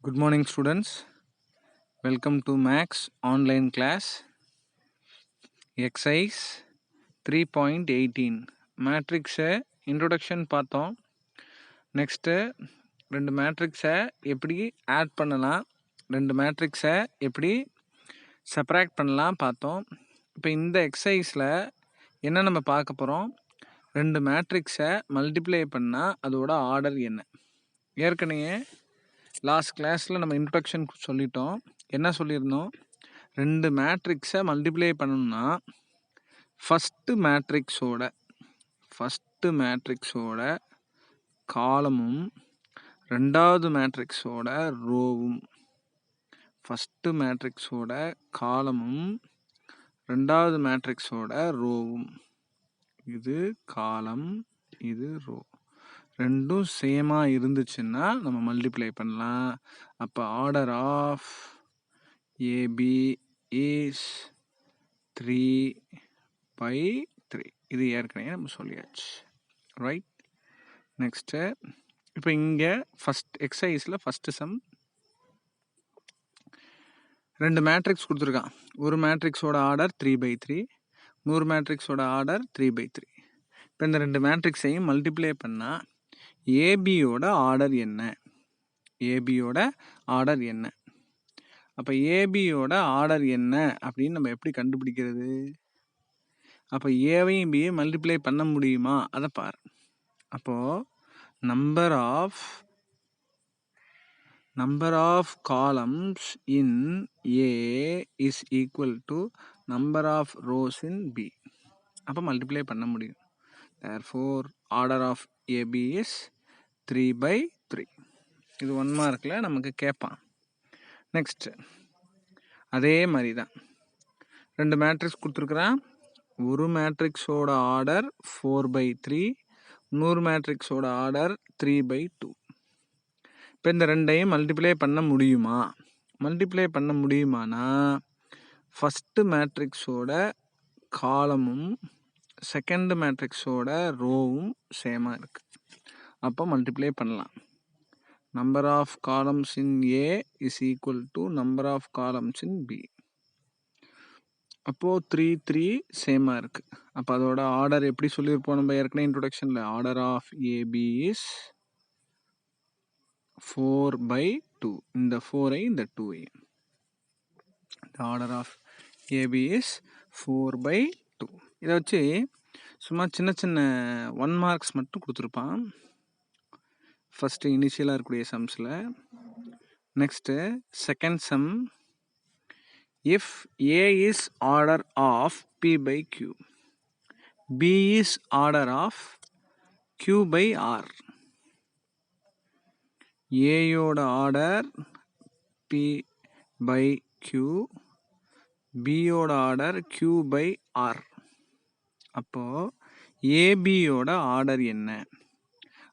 Good morning, students. Welcome to Max online class. Exercise 3.18 மேட்ரிக்ஸை introduction பார்த்தோம். Next 2 மேட்ரிக்ஸை எப்படி ஆட் பண்ணலாம், 2 மேட்ரிக்ஸை எப்படி சப்ராக்ட் பண்ணலாம் பார்த்தோம். இப்போ இந்த எக்ஸசைஸில் என்ன நம்ம பார்க்க போகிறோம், 2 மேட்ரிக்ஸை மல்டிப்ளை பண்ணால் அதோட ஆர்டர் என்ன. ஏற்கனவே லாஸ்ட் கிளாஸில் நம்ம இன்ட்ரொடக்ஷன் சொல்லிட்டோம். என்ன சொல்லியிருந்தோம், 2 மேட்ரிக்ஸை மல்டிப்ளை பண்ணணும்னா ஃபஸ்ட்டு மேட்ரிக்ஸோட காலமும் ரெண்டாவது மேட்ரிக்ஸோட ரோவும், ஃபஸ்ட்டு மேட்ரிக்ஸோட காலமும் ரெண்டாவது மேட்ரிக்ஸோட ரோவும், இது காலம் இது ரோ, ரெண்டும் சேமாக இருந்துச்சுன்னா நம்ம மல்டிப்ளை பண்ணலாம். அப்போ ஆர்டர் ஆஃப் ஏபி இஸ் 3/3. இது ஏற்கனவே நம்ம சொல்லியாச்சு, ரைட். நெக்ஸ்ட்டு இப்போ இங்கே எக்ஸசைஸில் ஃபஸ்ட்டு சம் 2 மேட்ரிக்ஸ் கொடுத்துருக்கான். ஒரு மேட்ரிக்ஸோட ஆர்டர் 3/3, இன்னொரு மேட்ரிக்ஸோட ஆர்டர் 3/3. இப்போ இந்த 2 மேட்ரிக்ஸையும் மல்டிப்ளை பண்ணால் ஏபியோட ஆர்டர் என்ன, அப்போ ஏபியோட ஆர்டர் என்ன அப்படின்னு நம்ம எப்படி கண்டுபிடிக்கிறது. அப்போ ஏவையும் பியும் மல்டிப்ளை பண்ண முடியுமா அதை பாரு. அப்போது number of columns in A is equal to number of rows in B. அப்போ மல்டிப்ளை பண்ண முடியும். therefore order of AB is 3/3. இது 1 மார்க்கில் நமக்கு கேட்பான். நெக்ஸ்ட்டு அதே மாதிரி தான் 2 மேட்ரிக்ஸ் கொடுத்துருக்குறான். ஒரு மேட்ரிக்ஸோட ஆர்டர் 4/3, இன்னொரு மேட்ரிக்ஸோட ஆர்டர் 3/2. இப்போ இந்த ரெண்டையும் மல்டிப்ளை பண்ண முடியுமானா ஃபஸ்ட்டு மேட்ரிக்ஸோட காலமும் செகண்ட் மேட்ரிக்ஸோட ரோவும் சேமாக இருக்குது. அப்போ மல்டிப்ளை பண்ணலாம். Number of columns in A is equal to number of columns in B. அப்போது 3/3 சேமாக இருக்குது. அப்போ அதோட ஆர்டர் எப்படி சொல்லியிருப்போம் நம்ம ஏற்கனவே இன்ட்ரொடக்ஷனில், ஆர்டர் ஆஃப் ஏபி இஸ் 4/2. இந்த 4ஐ இந்த 2ஐ, ஆர்டர் ஆஃப் ஏபி இஸ் 4/2. இதை வச்சு சும்மா சின்ன 1 மார்க்ஸ் மட்டும் கொடுத்துருப்பான் ஃபஸ்ட்டு இனிஷியலாக இருக்கக்கூடிய சம்ஸில். Next second sum, if A is order of p/q, b is order of q/r. ஏயோட ஆர்டர் p/q, பியோட ஆர்டர் q/r. அப்போது ஏபியோட ஆர்டர் என்ன.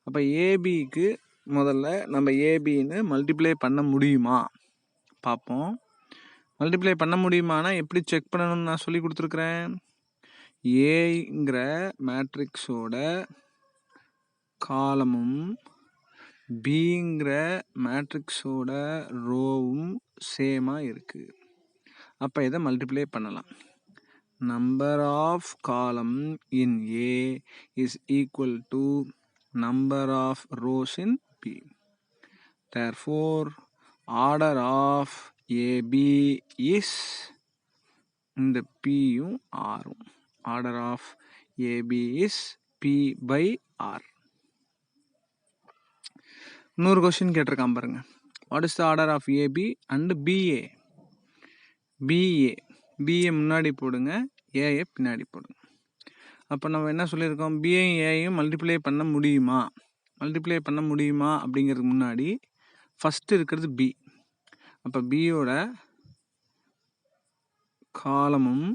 அப்போ ஏபிக்கு முதல்ல நம்ம ஏபின்னு மல்டிப்ளை பண்ண முடியுமா பார்ப்போம். மல்டிப்ளை பண்ண முடியுமானா எப்படி செக் பண்ணணும்னு நான் சொல்லி கொடுத்துருக்குறேன். ஏங்கிற மேட்ரிக்ஸோட காலமும் பிங்கிற மேட்ரிக்ஸோட ரோவும் சேமாக இருக்குது. அப்போ இதை மல்டிப்ளை பண்ணலாம். Number of column in A is equal to number of rows in B. therefore order of AB is, இந்த பியும் ஆரும், order of AB is p/r. இன்னொரு கொஸ்டின் கேட்டிருக்கான் பாருங்க, what is the order of AB and BA. BA முன்னாடி போடுங்க, AA பின்னாடி போடுங்க. அப்போ நம்ம என்ன சொல்லியிருக்கோம், பிஏயும் ஏயும் மல்டிப்ளை பண்ண முடியுமா அப்படிங்கிறதுக்கு முன்னாடி ஃபஸ்ட்டு இருக்கிறது பி. அப்போ பியோட காலமும்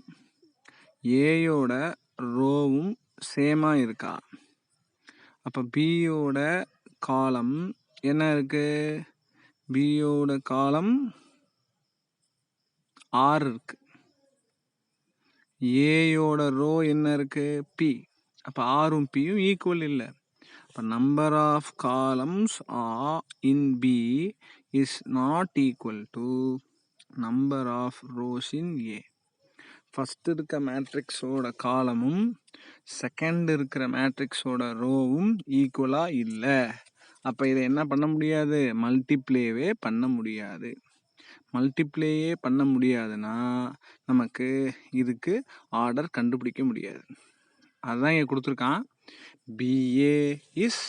ஏயோட ரோவும் சேமாக இருக்கா. அப்போ பியோட காலம் என்ன இருக்குது, பியோட காலம் 6 இருக்குது. ஏயோட ரோ என்ன இருக்குது, பி. அப்போ ஆரும் பியும் ஈக்குவல் இல்லை. அப்போ number of columns in B is not equal to number of rows in A. First இருக்க மேட்ரிக்ஸோட காலமும் செகண்ட் இருக்கிற மேட்ரிக்ஸோட ரோவும் ஈக்குவலாக இல்லை. அப்போ இதை என்ன பண்ண முடியாது? மல்டிப்ளேவே பண்ண முடியாது. மல்டிப்ளேயே பண்ண முடியாதுன்னா நமக்கு இதுக்கு ஆர்டர் கண்டுபிடிக்க முடியாது. அதுதான் இங்கே கொடுத்துருக்கான். BA is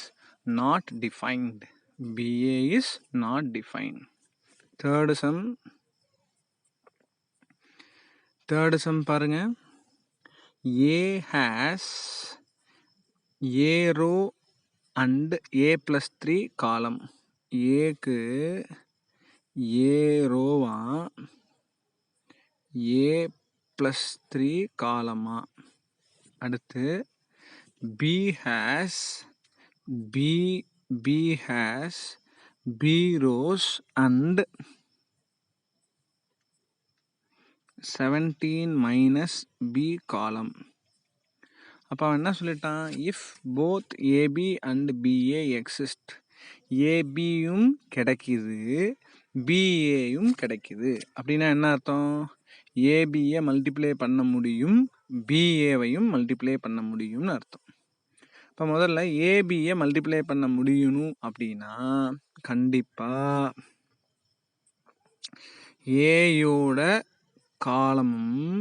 not defined. BA is not defined. Third some பாருங்க. A has A row and A+3 காலம். ஏக்கு A ரோவா A+3 காலமா. அடுத்து B has B rows and 17 minus B காலம். அப்போ அவன் என்ன சொல்லிட்டான்? If both AB and BA exist. ஏபியும் கிடைக்கிது, பிஏயும் கிடைக்கிது. அப்படின்னா என்ன அர்த்தம்? ஏபியை மல்டிப்ளை பண்ண முடியும், பிஏவையும் மல்டிப்ளை பண்ண முடியும்னு அர்த்தம். இப்போ முதல்ல ஏபியை மல்டிப்ளை பண்ண முடியணும் அப்படின்னா கண்டிப்பாக ஏயோட காலமும்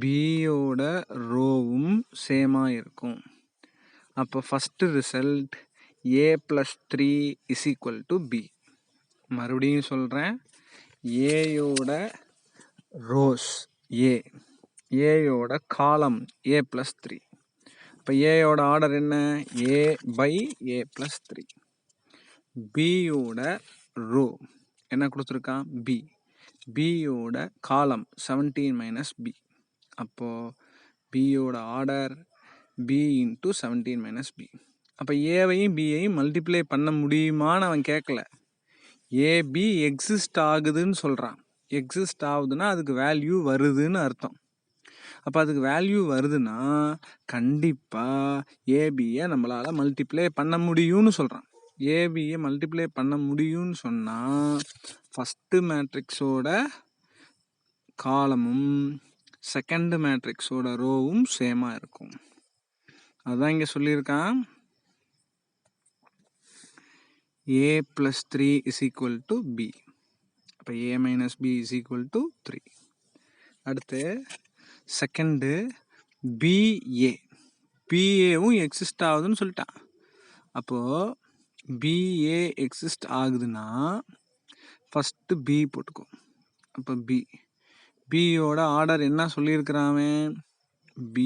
பியோட ரோவும் சேமாக இருக்கும். அப்போ first result A+3 is equal to B. மறுபடியும் சொல்கிறேன், ஏயோட ரோஸ் ஏயோட காலம் A+3. இப்போ ஏயோட ஆர்டர் என்ன? A/A+3. பியோட ரோ என்ன கொடுத்துருக்கான்? பியோட காலம் 17 மைனஸ் பி. அப்போது பியோட ஆர்டர் B × 17 மைனஸ் பி. அப்போ ஏவையும் பியையும் மல்டிப்ளை பண்ண முடியுமான்னு அவன் கேட்கல. ஏபி எக்ஸிஸ்ட் ஆகுதுன்னு சொல்கிறான். எக்ஸிஸ்ட் ஆகுதுன்னா அதுக்கு வேல்யூ வருதுன்னு அர்த்தம். அப்போ அதுக்கு வேல்யூ வருதுன்னா கண்டிப்பாக ஏபியை நம்மளால் மல்டிப்ளை பண்ண முடியும்னு சொல்கிறான். ஏபியை மல்டிப்ளை பண்ண முடியும்னு சொன்னால் ஃபஸ்ட்டு மேட்ரிக்ஸோட காலமும் செகண்ட் மேட்ரிக்ஸோட ரோவும் சேமாக இருக்கும். அதுதான் இங்கே சொல்லியிருக்கான். A+3 is equal to B. அப்போ A - B is equal to 3. அடுத்து செகண்டு பிஏவும் எக்ஸிஸ்ட் ஆகுதுன்னு சொல்லிட்டான். அப்போது பிஏ எக்ஸிஸ்ட் ஆகுதுன்னா ஃபஸ்ட்டு பி போட்டுக்கோ. அப்போ பியோட ஆர்டர் என்ன சொல்லியிருக்கிறான்? B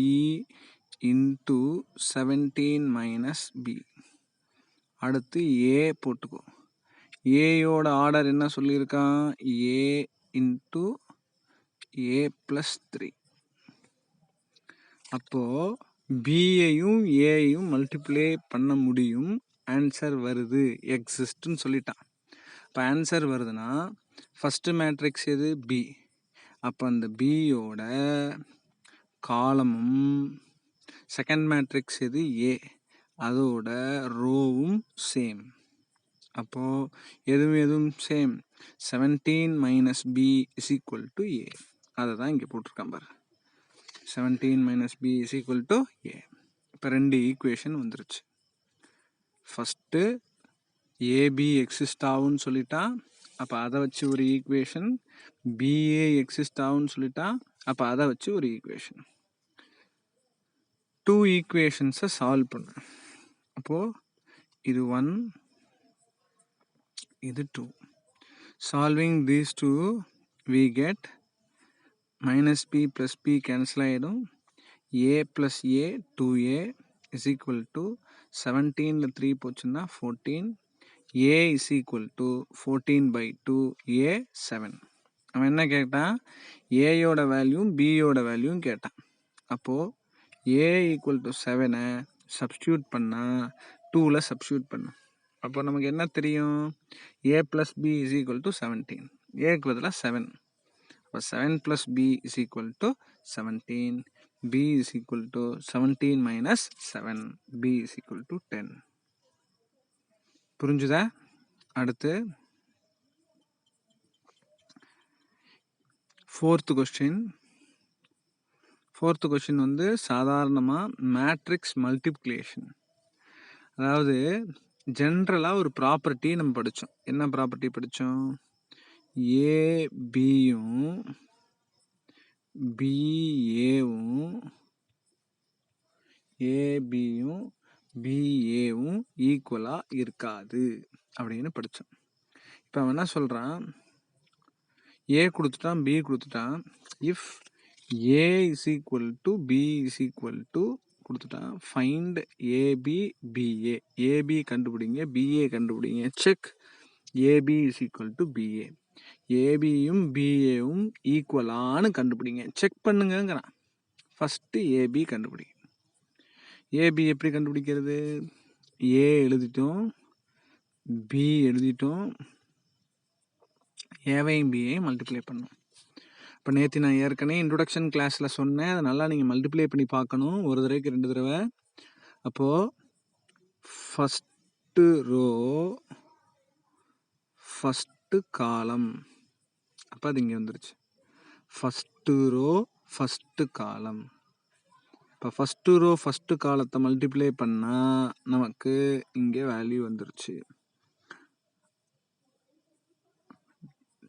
× 17 minus B. அடுத்து ஏ போட்டுக்கோ. ஏயோட ஆர்டர் என்ன சொல்லியிருக்கான்? A × A+3. அப்போது பியையும் ஏயும் மல்டிப்ளை பண்ண முடியும். ஆன்சர் வருது, எக்ஸிஸ்ட்னு சொல்லிட்டான். இப்போ ஆன்சர் வருதுன்னா ஃபஸ்ட்டு மேட்ரிக்ஸ் எது? பி. அப்போ அந்த பியோட காலமும் செகண்ட் மேட்ரிக்ஸ் எது? ஏ. அதோட ரோவும் சேம். அப்போது எதுவும் same. 17 minus B is equal to A. அதை தான் இங்கே போட்டிருக்கான் பாரு. 17 minus B is equal to A. இப்போ 2 ஈக்குவேஷன் வந்துருச்சு. ஃபஸ்ட்டு ஏபி எக்ஸிஸ்ட் ஆகும்னு சொல்லிட்டான். அப்போ அதை வச்சு ஒரு ஈக்குவேஷன். பிஏ எக்ஸிஸ்ட் ஆகும்னு சொல்லிட்டான். அப்போ அதை வச்சு ஒரு ஈக்குவேஷன். 2 ஈக்குவேஷன்ஸை சால்வ் பண்ணு. அப்போது இது 1, இது 2. Solving these 2 we get minus b plus b cancel ஆகிடும். a plus a 2a is equal to 17 3 போச்சுன்னா 14. a is equal to 14/2 a 7. அவன் என்ன கேட்டான்? ஏயோட வேல்யூம் பியோட வேல்யூம் கேட்டான். அப்போது a ஈக்குவல் டு 7 சப்ஸ்டியூட் பண்ணால் 2ல் சப்ஸ்டியூட் பண்ண. அப்போ நமக்கு என்ன தெரியும்? a plus b is equal to 17. ஏக்கு பதிலாக 7. அப்போ 7 plus b is equal to 17. b is equal to 17 minus 7. b is equal to 10. புரிஞ்சுதா? அடுத்து ஃபோர்த்து கொஸ்டின் வந்து சாதாரணமாக மேட்ரிக்ஸ் மல்டிப்ளிகேஷன். அதாவது ஜென்ரலாக ஒரு ப்ராப்பர்ட்டி நம்ம படித்தோம். என்ன ப்ராப்பர்ட்டி படித்தோம்? ஏபியும் பிஏவும் ஈக்குவலாக இருக்காது அப்படின்னு படித்தோம். இப்போ அவன் என்ன சொல்கிறான்? ஏ கொடுத்துட்டான், பி கொடுத்துட்டான். If A is equal to B is equal to கொடுத்துட்டான். Find AB BA. ஏபி கண்டுபிடிங்க, பிஏ கண்டுபிடிங்க. Check AB is equal to BA. ஏபியும் பிஏவும் ஈக்குவலானு கண்டுபிடிங்க. செக் பண்ணுங்கிறான். ஃபஸ்ட்டு ஏபி கண்டுபிடிங்க. ஏபி எப்படி கண்டுபிடிக்கிறது? ஏ எழுதிட்டோம், பி எழுதிட்டோம், ஏவையும் பிஏயும் மல்டிப்ளை பண்ணோம். இப்போ நேற்று நான் ஏற்கனவே இன்ட்ரொடக்ஷன் கிளாஸில் சொன்னேன். அதை நல்லா நீங்கள் மல்டிப்ளை பண்ணி பார்க்கணும், ஒரு தடவைக்கு 2 தடவை. அப்போது ஃபஸ்ட்டு ரோ ஃபஸ்ட்டு காலம், அப்போ அது இங்கே வந்துருச்சு. First row first column. இப்போ ஃபஸ்ட்டு ரோ ஃபஸ்ட்டு காலத்தை மல்டிப்ளை பண்ணால் நமக்கு இங்கே வேல்யூ வந்துருச்சு.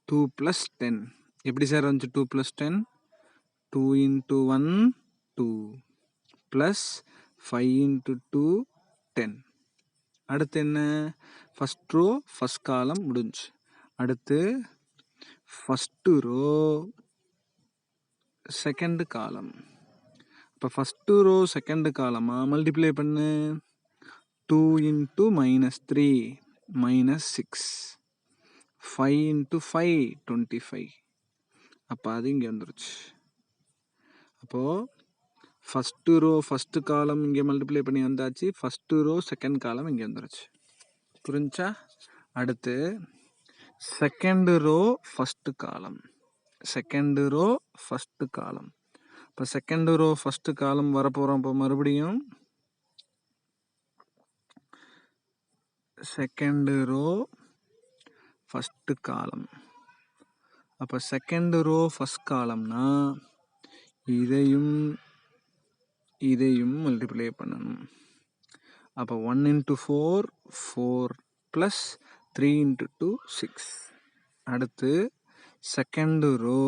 2 + 10. எப்படி சார் வந்துச்சு 2 + 10? 2 × 1 2 + 5 × 2 10. அடுத்து என்ன? ஃபஸ்ட் ரோ ஃபஸ்ட் காலம் முடிஞ்சு. அடுத்து ஃபஸ்ட்டு ரோ செகண்ட் காலம். இப்போ ஃபஸ்ட்டு ரோ செகண்ட் காலமாக மல்டிப்ளை பண்ணு. 2 × -3 -6, 5 × 5 25. அப்போ அது இங்கே வந்துருச்சு. அப்போது ஃபஸ்ட்டு ரோ ஃபஸ்ட்டு காலம் இங்கே மல்டிப்ளை பண்ணி வந்தாச்சு. ஃபஸ்ட்டு ரோ செகண்ட் காலம் இங்கே வந்துருச்சு. புரிஞ்சா? அடுத்து second row first column. Second row first column. இப்போ செகண்ட் ரோ ஃபஸ்ட்டு காலம் வரப்போகிறோம். இப்போ மறுபடியும் செகண்ட் ரோ ஃபஸ்ட்டு காலம். அப்போ செகண்ட் ரோ ஃபஸ்ட் காலம்னா இதையும் மல்டிப்ளை பண்ணணும். அப்போ 1 × 4 4 + 3 × 2 6. அடுத்து second row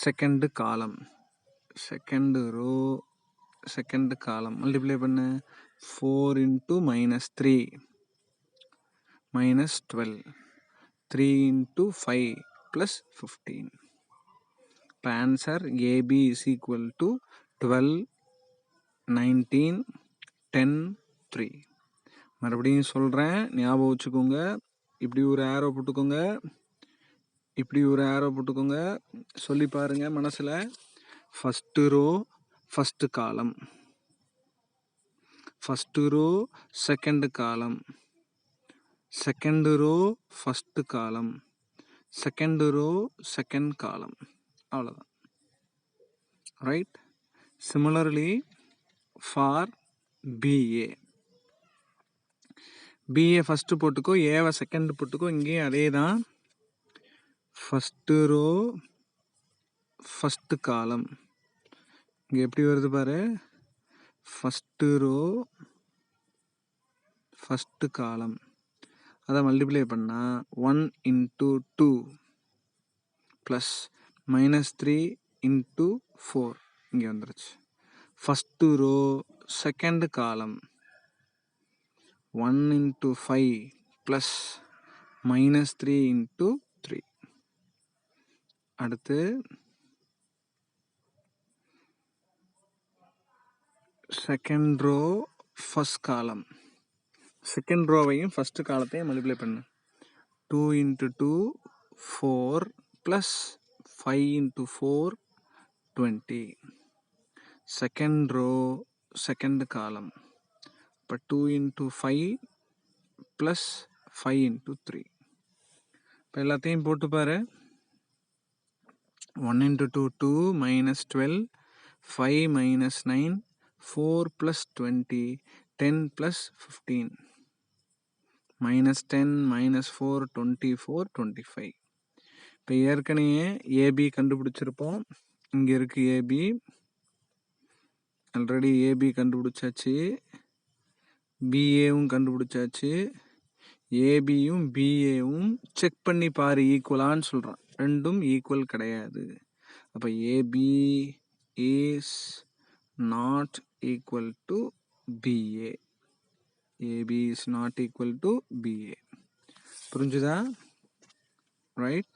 second column. Second row second column multiply பண்ணு. 4 × -3 -12, 3 × 5 + 15. இப்போ answer AB is equal to 12 19 10 3. மறுபடியும் சொல்கிறேன், ஞாபகம் வச்சுக்கோங்க. இப்படி ஒரு ஆரோ போட்டுக்கோங்க, இப்படி ஒரு ஆரோ போட்டுக்கோங்க. சொல்லி பாருங்க மனசில். First row first column, first row second column, second row first column, second row second column. அவ்வளோதான். Right? Similarly for BA. BA first போட்டுக்கோ, ஏவை செகண்ட் போட்டுக்கோ. இங்கேயும் அதே தான். ஃபஸ்ட்டு ரோ ஃபஸ்ட்டு காலம். இங்கே எப்படி வருது பாரு. ஃபஸ்ட்டு ரோ ஃபஸ்ட்டு காலம். அதை மல்டிப்ளை பண்ணால் 1 × 2 + -3 × 4 இங்கே வந்துருச்சு. ஃபஸ்ட்டு ரோ செகண்ட் காலம் 1 × 5 + -3 × 3. அடுத்து second row first column. Second ரோவையும் ஃபஸ்ட்டு காலத்தையும் மல்டிப்ளை பண்ணு. 2 × 2 4 + 5 × 4 20. Second row second column. இப்போ 2 × 5 + 5 × 3. இப்போ எல்லாத்தையும் போட்டு பாரு. 1 × 2 2 -12, 5 -9, 4 + 20, 10 + 15. -10 -4 24 25. இப்போ ஏற்கனவே ஏபி கண்டுபிடிச்சிருப்போம். இங்கே இருக்குது ஏபி, ஆல்ரெடி ஏபி கண்டுபிடிச்சாச்சு, பிஏவும் கண்டுபிடிச்சாச்சு. ஏபியும் பிஏவும் செக் பண்ணி பாரு ஈக்குவலான்னு சொல்கிறான். ரெண்டும் ஈக்குவல் கிடையாது. அப்போ AB is not equal to BA. AB is not equal to BA. புரிஞ்சுதா? ரைட்.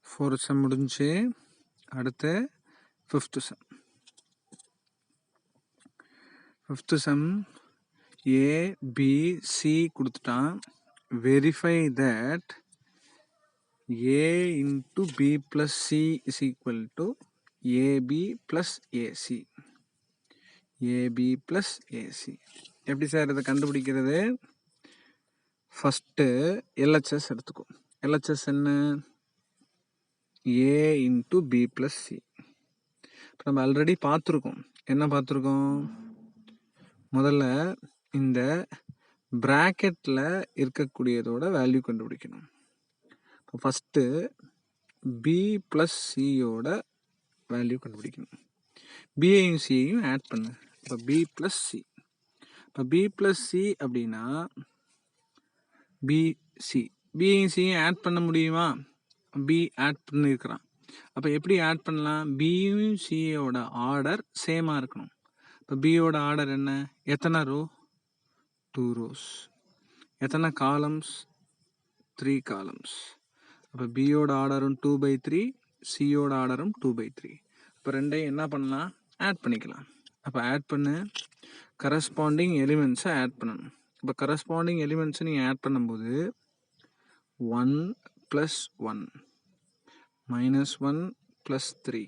ஃபோர்த் சம் முடிஞ்சு. அடுத்த fifth sum. Fifth sum ABC கொடுத்துட்டான். Verify that A into B plus C is equal to AB plus AC. AB plus AC எப்படி sir இதை கண்டுபிடிக்கிறது? First LHS எடுத்துக்கோ. LHS என்ன? A into B plus C. இப்போ நம்ம ஆல்ரெடி பார்த்துருக்கோம். என்ன பார்த்துருக்கோம்? முதல்ல இந்த ப்ராக்கெட்டில் இருக்கக்கூடியதோட வேல்யூ கண்டுபிடிக்கணும். இப்போ ஃபஸ்ட்டு பி ப்ளஸ் சியோட வேல்யூ கண்டுபிடிக்கணும். பியையும் சியையும் ஆட் பண்ணு. இப்போ பி ப்ளஸ் சி. இப்போ பி ப்ளஸ் சி அப்படின்னா பிசி. பியையும் சியும் ஆட் பண்ண முடியுமா? பி ஆட் பண்ணியிருக்கிறான். அப்போ எப்படி ஆட் பண்ணலாம்? பியும் சியோட ஆர்டர் சேமாக இருக்கணும். இப்போ பியோட ஆர்டர் என்ன? எத்தனை ரோ? 2 ரோஸ். எத்தனை காலம்ஸ்? 3 காலம்ஸ். அப்போ பியோட ஆர்டரும் 2/3, சியோட ஆர்டரும் 2/3. இப்போ ரெண்டையும் என்ன பண்ணலாம்? ஆட் பண்ணிக்கலாம். அப்போ ஆட் பண்ணு. கரஸ்பாண்டிங் எலிமெண்ட்ஸை ஆட் பண்ணணும். இப்போ கரஸ்பாண்டிங் எலிமெண்ட்ஸை நீங்கள் ஆட் பண்ணும்போது 1 + 1 -1 + 3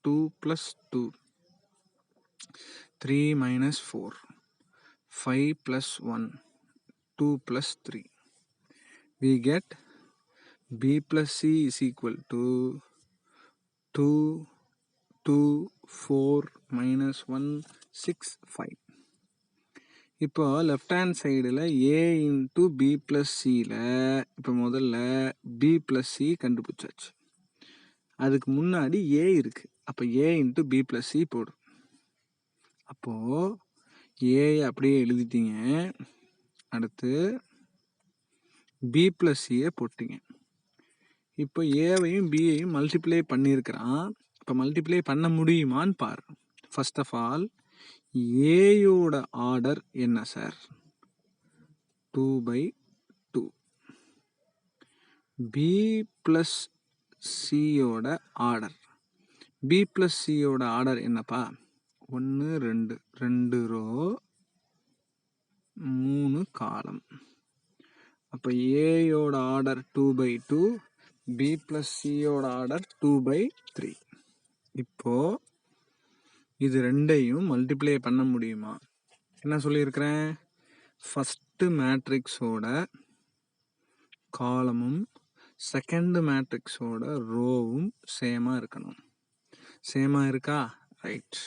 2 + 2 3 - 4 5 + 1 2 + 3. We get B plus C is equal to 2 2 4 -1 6 5. இப்போ லெஃப்ட் ஹேண்ட் சைடில் ஏ இன்ட்டு பி ப்ளஸ் சியில் இப்போ முதல்ல பி ப்ளஸ் சி கண்டுபிடிச்சாச்சு. அதுக்கு முன்னாடி ஏ இருக்குது. அப்போ ஏ இன்ட்டு பி ப்ளஸ் சி போடு. அப்போது ஏயை அப்படியே எழுதிட்டீங்க. அடுத்து பி ப்ளஸ் சியை போட்டிங்க. இப்போ ஏவையும் பியையும் மல்டிப்ளை பண்ணியிருக்கிறான். இப்போ மல்டிப்ளை பண்ண முடியுமான்னு பாரு. ஃபர்ஸ்ட் ஆஃப் ஆல் ஏயோட ஆர்டர் என்ன சார்? 2/2. பி ப்ளஸ் சியோட ஆர்டர். பி ப்ளஸ் சியோட ஆர்டர் என்னப்பா? 1 2 2 ரோ 3 காலம். அப்போ ஏயோட ஆர்டர் 2/2, பி ப்ளஸ் சியோட ஆர்டர் 2/3. இப்போ இது ரெண்டையும் மல்டிப்ளை பண்ண முடியுமா? என்ன சொல்லியிருக்கிறேன்? ஃபஸ்ட்டு மேட்ரிக்ஸோட காலமும் செகண்ட் மேட்ரிக்ஸோட ரோவும் சேமாக இருக்கணும். சேமாக இருக்கா? ரைட்.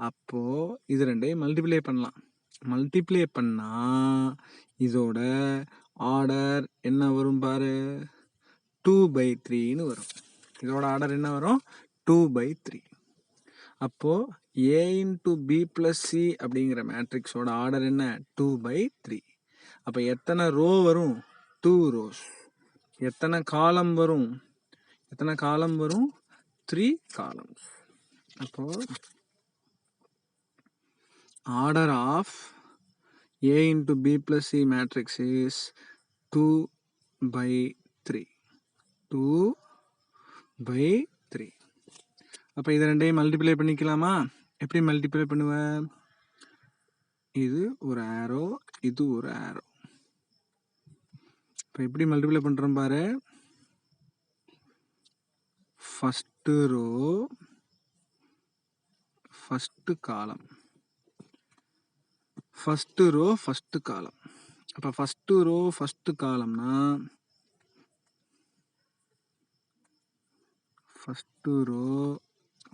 அப்போது இது ரெண்டையும் மல்டிப்ளை பண்ணலாம். மல்டிப்ளை பண்ணால் இதோட ஆர்டர் என்ன வரும் பாரு? 2/3ன்னு வரும். இதோட ஆர்டர் என்ன வரும்? 2/3. அப்போது ஏ இன்ட்டு பி ப்ளஸ் சி அப்படிங்கிற மேட்ரிக்ஸோட ஆர்டர் என்ன? 2/3. அப்போ எத்தனை ரோ வரும்? 2 ரோஸ். எத்தனை காலம் வரும்? 3 காலம்ஸ். அப்போது order of A into B plus C matrix is 2/3. 2/3. அப்போ இது ரெண்டையும் மல்டிப்ளை பண்ணிக்கலாமா? எப்படி மல்டிப்ளை பண்ணுவ? இது ஒரு ஆரோ, இது ஒரு ஆரோ. இப்போ எப்படி மல்டிப்ளை பண்ணுறோம் பாரு. First row first column. First row first column. அப்போ ஃபஸ்ட்டு ரோ ஃபஸ்ட்டு காலம்னா first row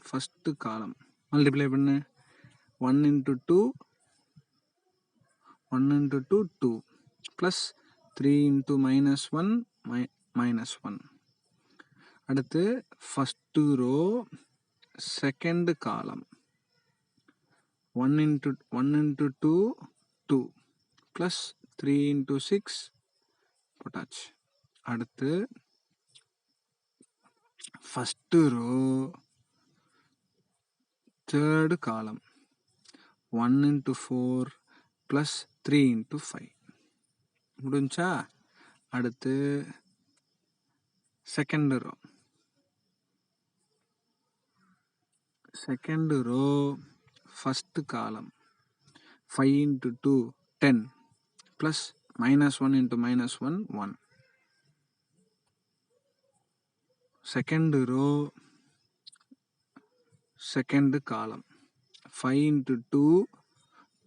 first column multiply பண்ணு. 1 into 2 2 plus 3 into minus 1 minus 1. அடுத்து first row second column 1 into 2 2 plus 3 into 6 போட்டாச்சு. அடுத்து first row third column 1 into 4 plus 3 into 5 முடிஞ்சா. அடுத்து second row first column 5 into 2 10 plus minus 1 into minus 1 1. Second row second column 5 into 2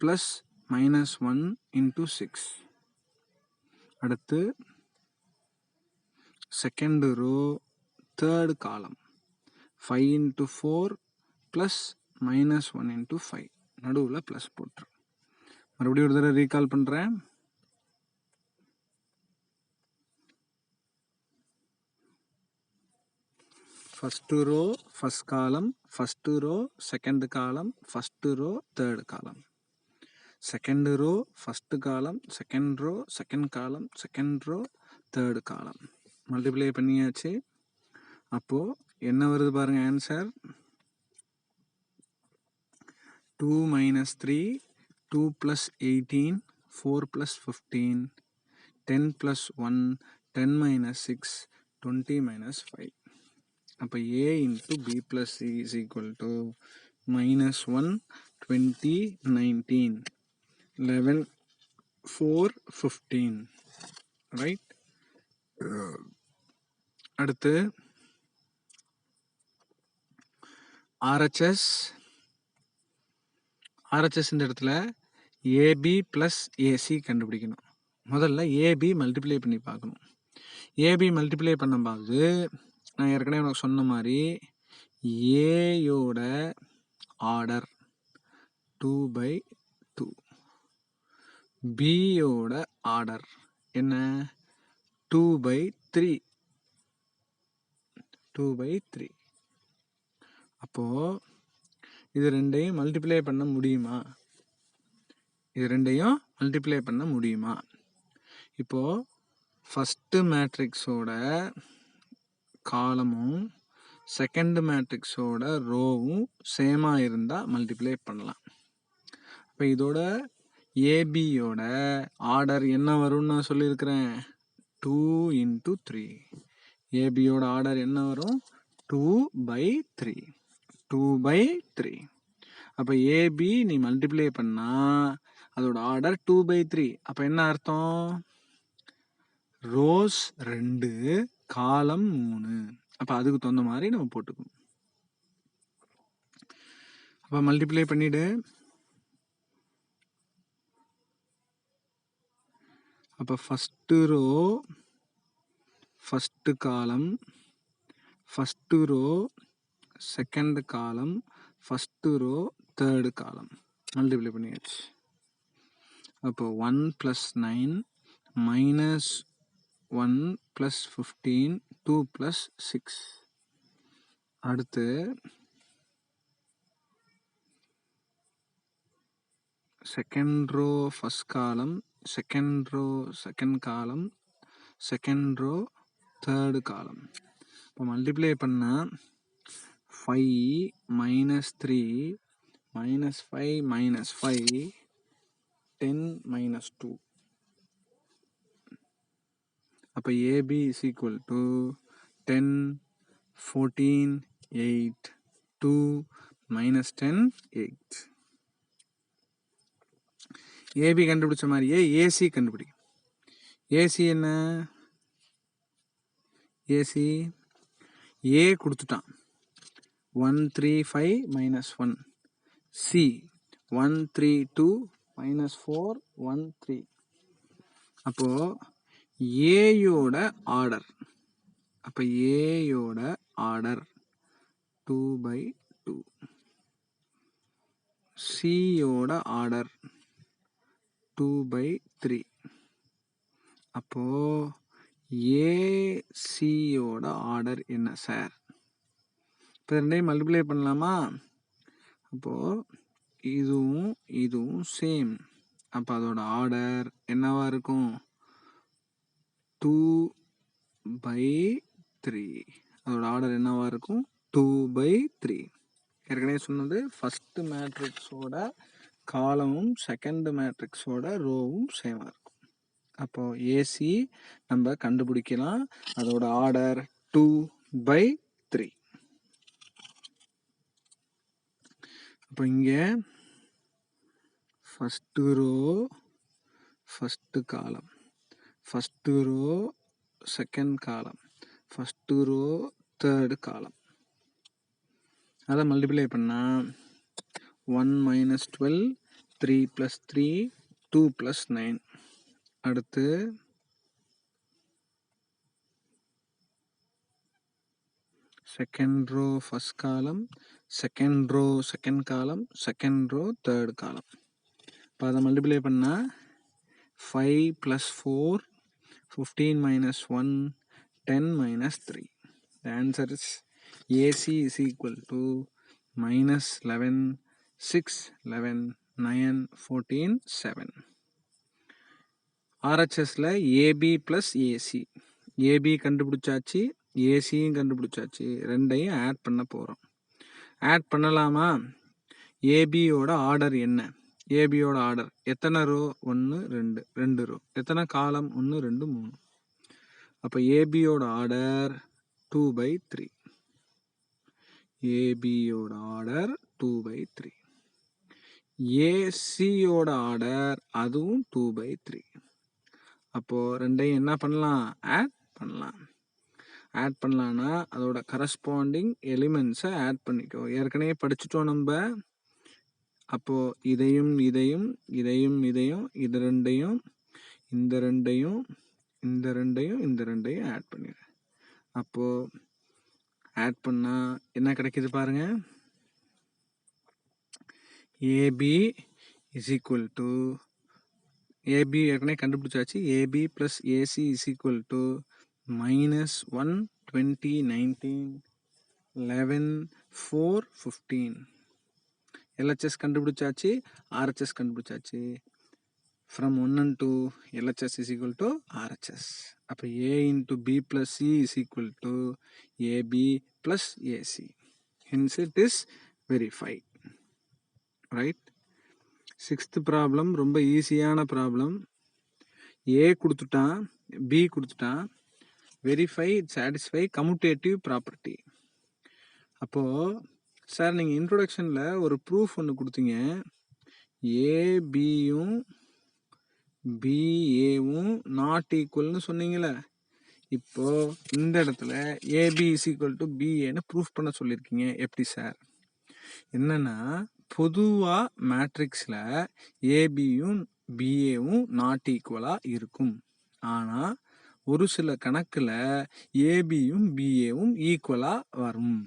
plus minus 1 into 6. அடுத்து second row third column 5 into 4 plus minus 1 into 5. நடுவில் plus போட்டுரு. மறுபடியும் ஒரு தடவை recall பண்ணுறேன். first row first column, first row second column, first row third column. Second row first column, second row second column, second row third column. Multiply பண்ணியாச்சு. அப்போ என்ன வருது பாருங்க answer. 2 minus 3 2 plus 18 4 plus 15 10 plus 1 10 minus 6 20 minus 5. அப்போ a into b plus c is equal to minus 1 20 19 11 4 15. Right. அடுத்து RHS இந்த இடத்துல AB plus AC கண்டுபிடிக்கணும். முதல்ல ஏபி மல்டிப்ளை பண்ணி பார்க்கணும். ஏபி மல்டிப்ளை பண்ணும்போது நான் ஏற்கனவே உனக்கு சொன்ன மாதிரி ஏயோட ஆர்டர் 2/2, பியோட ஆர்டர் என்ன 2/3. அப்போ இது ரெண்டையும் மல்டிப்ளை பண்ண முடியுமா? இப்போ ஃபர்ஸ்ட் மேட்ரிக்ஸோட காலமும் செகண்ட் மேட்ரிக்ஸோட ரோவும் சேமா இருந்தா மல்டிப்ளை பண்ணலாம். இப்போ இதோட ஏபியோட ஆர்டர் என்ன வரும்னு நான் சொல்லியிருக்கிறேன் 2 into 3. ஏபியோட ஆர்டர் என்ன வரும் 2/3. அப்போ ஏபி நீ மல்டிப்ளை பண்ணா அதோட ஆர்டர் 2/3. அப்போ என்ன அர்த்தம்? ரோஸ் 2 காலம் 3. அப்போ அதுக்கு தகுந்த மாதிரி நம்ம போட்டுக்கணும். அப்போ மல்டிப்ளை பண்ணிடு. அப்போ first row first column, first row second column, first row third column multiply பண்ணியாச்சு. அப்போ 1 + 9 minus 1 + 15 2 + 6. அடுத்து second row first column, second row second column, second row third column. இப்போ மல்டிப்ளை பண்ணா 5 - 3 -5 - 5 10 - 2. அப்போ AB is equal to 10 14 8 2 - 10 8. AB கண்டுபிடிச்ச மாதிரியே AC கண்டுபிடி. AC என்ன? ஏசி ஏ கொடுத்துட்டான் 135 - 1. சி 132 - 4 13. அப்போ ஏயோட ஆர்டர் 2/2. சியோட ஆர்டர் 2/3. அப்போ ஏசியோட ஆர்டர் என்ன சார்? இப்போ ரெண்டையும் மல்டிப்ளை பண்ணலாமா? அப்போ இதுவும் சேம். அப்போ அதோட ஆர்டர் என்னவா இருக்கும்? 2/3. அதோட ஆர்டர் என்னவா இருக்கும்? 2/3. ஏற்கனவே சொன்னது ஃபர்ஸ்ட் மேட்ரிக்ஸோட காலமும் செகண்ட் மேட்ரிக்ஸோட ரோவும் சேமாக இருக்கும். அப்போ ஏசி நம்ம கண்டுபிடிக்கலாம். அதோட ஆர்டர் 2/3. அப்போ இங்கே first row first column, first row second column, first row third column. அதை மல்டிப்ளை பண்ணால் 1 - 12, 3 + 3, 2 + 9. அடுத்து second row first column, second row second column, second row third column. இப்போ அதை மல்டிப்ளை பண்ணால் 5 + 4, 15 - 1, 10 - 3. The answer is AC is equal to -11, 6, 11, 9, 14, 7. RHSல AB + AC. AB கண்டுபிடிச்சாச்சு, ஏசியும் கண்டுபிடிச்சாச்சு. ரெண்டையும் add பண்ண போகிறோம். ஆட் பண்ணலாமா? ஏபியோட ஆர்டர் என்ன? ஏபியோட ஆர்டர் எத்தனை ரோ? 1, 2, 2 ரோ. எத்தனை காலம்? 1, 2, 3. அப்போ ஏபியோட ஆர்டர் 2/3. ஏபியோட ஆர்டர் 2/3. ஏசியோட ஆர்டர் அதுவும் 2/3. அப்போ ரெண்டையும் என்ன பண்ணலாம்? ஆட் பண்ணலாம். ஆட் பண்ணலான்னா அதோட கரஸ்பாண்டிங் எலிமெண்ட்ஸை ஆட் பண்ணிக்கோ. ஏற்கனவே படிச்சுட்டோம் நம்ம. அப்போ இதையும் இதையும் இதையும் இதையும் இது ரெண்டையும் இந்த ரெண்டையும் இந்த ரெண்டையும் இந்த ரெண்டையும் ஆட் பண்ணிடு. அப்போ ஆட் பண்ணா என்ன கிடைக்குது பாருங்க. AB is equal to, AB ஏற்கனவே கண்டுபிடிச்சாச்சு. AB + AC is equal to -1, 20, 19, 11, 4, 15. LHS கண்டுபிடிச்சாச்சு, RHS கண்டுபிடிச்சாச்சு. From 1 and 2, LHS is equal to RHS. அப்போ A into B plus C is equal to AB plus AC. Hence it is verified. Right? Sixth problem ரொம்ப ஈஸியான problem. A கொடுத்துட்டான், B கொடுத்துட்டான். Verify, satisfy commutative property. அப்போது sir நீங்கள் இன்ட்ரோடக்ஷனில் ஒரு proof ஒன்று கொடுத்தீங்க. ஏபியும் பிஏவும் நாட் ஈக்குவல்னு சொன்னீங்களே. இப்போ இந்த இடத்துல ஏபி இஸ் ஈக்குவல் டு பிஏன்னு ப்ரூஃப் பண்ண சொல்லியிருக்கீங்க. எப்படி சார்? என்னன்னா பொதுவாக மேட்ரிக்ஸில் ஏபியும் பிஏவும் நாட் ஈக்குவலாக இருக்கும். ஆனால் ஒரு சில கணக்கில் ஏபியும் பிஏவும் ஈக்குவலாக வரும்.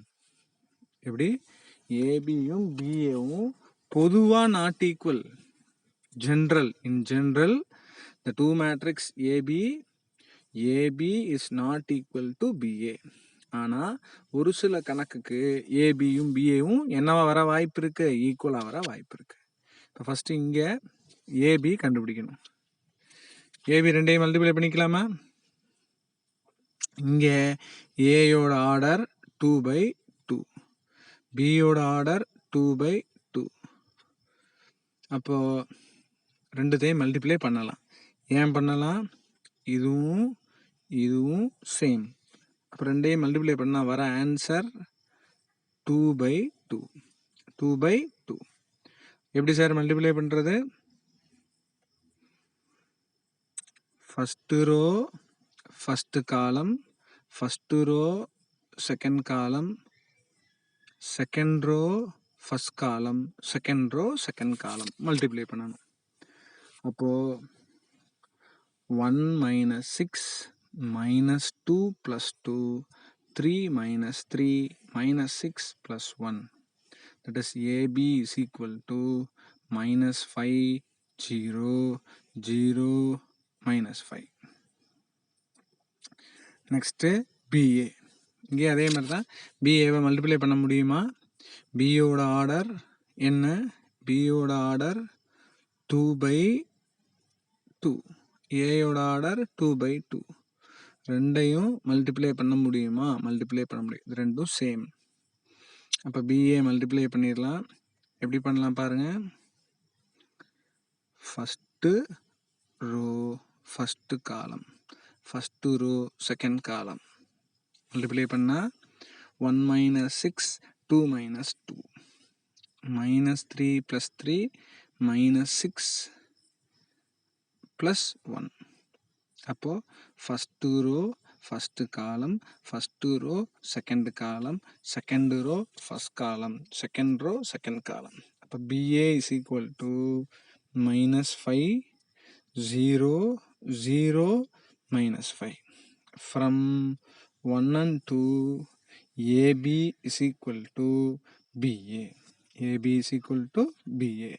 எப்படி? ஏபியும் பிஏவும் பொதுவாக not equal. In general, the two matrix AB is not equal to BA. ஆனால் ஒரு சில கணக்குக்கு ஏபியும் பிஏவும் என்னவா வர வாய்ப்பு இருக்கு? ஈக்குவலாக வர வாய்ப்பு இருக்கு. இப்போ ஃபஸ்ட்டு இங்கே ஏபி கண்டுபிடிக்கணும். ஏபி ரெண்டையும் மல்டிப்ளை பண்ணிக்கலாமா? இங்கே ஏயோட ஆர்டர் 2/2, பியோட ஆர்டர் 2/2. அப்போது ரெண்டுத்தையும் மல்டிப்ளை பண்ணலாம். ஏன் பண்ணலாம்? இதுவும் இதுவும் சேம். அப்போ ரெண்டையும் மல்டிப்ளை பண்ணால் வர ஆன்சர் 2/2. 2/2. எப்படி சார் மல்டிப்ளை பண்ணுறது? First row first column, first row second column, second row first column, second row second column multiply பண்ணணும். அப்போது 1 - 6 - 2 + 2, 3 - 3 - 6 + 1. that is AB is equal to minus 5 0 0 minus 5. Next BA. இங்கே அதே மாதிரி தான் BAவை மல்டிப்ளை பண்ண முடியுமா? பியோட ஆர்டர் என்ன? பியோட ஆர்டர் 2/2, ஏயோட ஆர்டர் 2/2. ரெண்டையும் மல்டிப்ளை பண்ண முடியுமா? மல்டிப்ளை பண்ண முடியும். இது ரெண்டும் சேம். அப்போ பிஏ மல்டிப்ளை பண்ணிடலாம். எப்படி பண்ணலாம் பாருங்க. First row first column, first row second column multiply பண்ணால் 1 - 6 2 - 2 -3 + 3 -6 + 1. அப்போது first row first column, first row second column, second row first column, second row second column. அப்போ BA is equal to -5 0 0 -5. From 1 and 2, AB is equal to BA. AB is equal to BA.